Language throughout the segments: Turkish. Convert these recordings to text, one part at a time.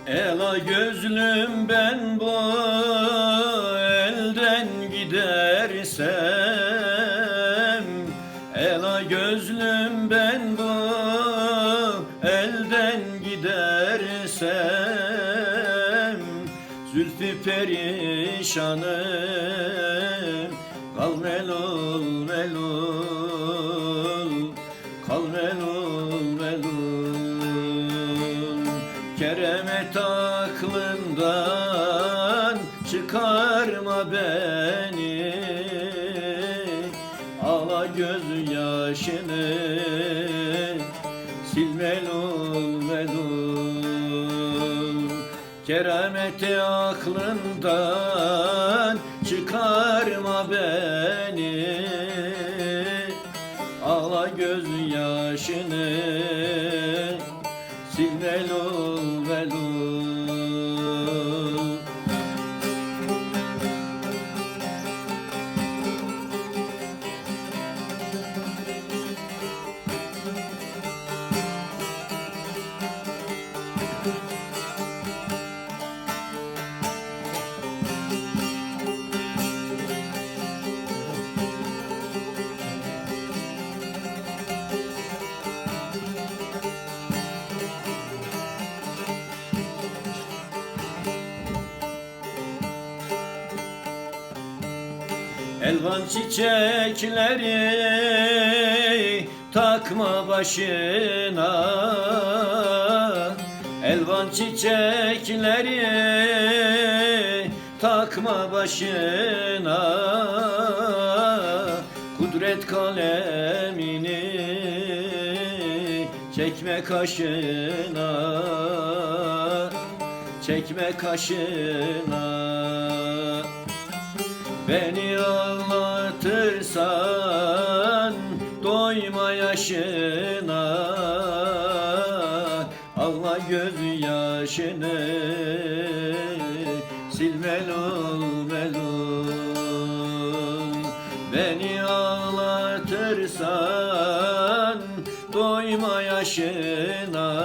Ela gözlüm ben bu elden gidersem, ela gözlüm ben bu elden gidersem, zülfü perişanım kal melul melul, kal melul melul. Keremet aklından çıkarma beni, ağla göz yaşını sil melul melul. Kerameti aklından çıkarma beni, ağla göz yaşını sil melul melul. Elvan çiçekleri takma başına, elvan çiçekleri takma başına. Kudret kalemini çekme kaşına, çekme kaşına. Beni ağlatırsan doyma yaşına, ağla göz yaşını sil melul melul. Beni ağlatırsan doyma yaşına,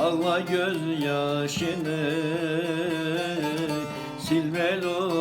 ağla göz yaşını sil melul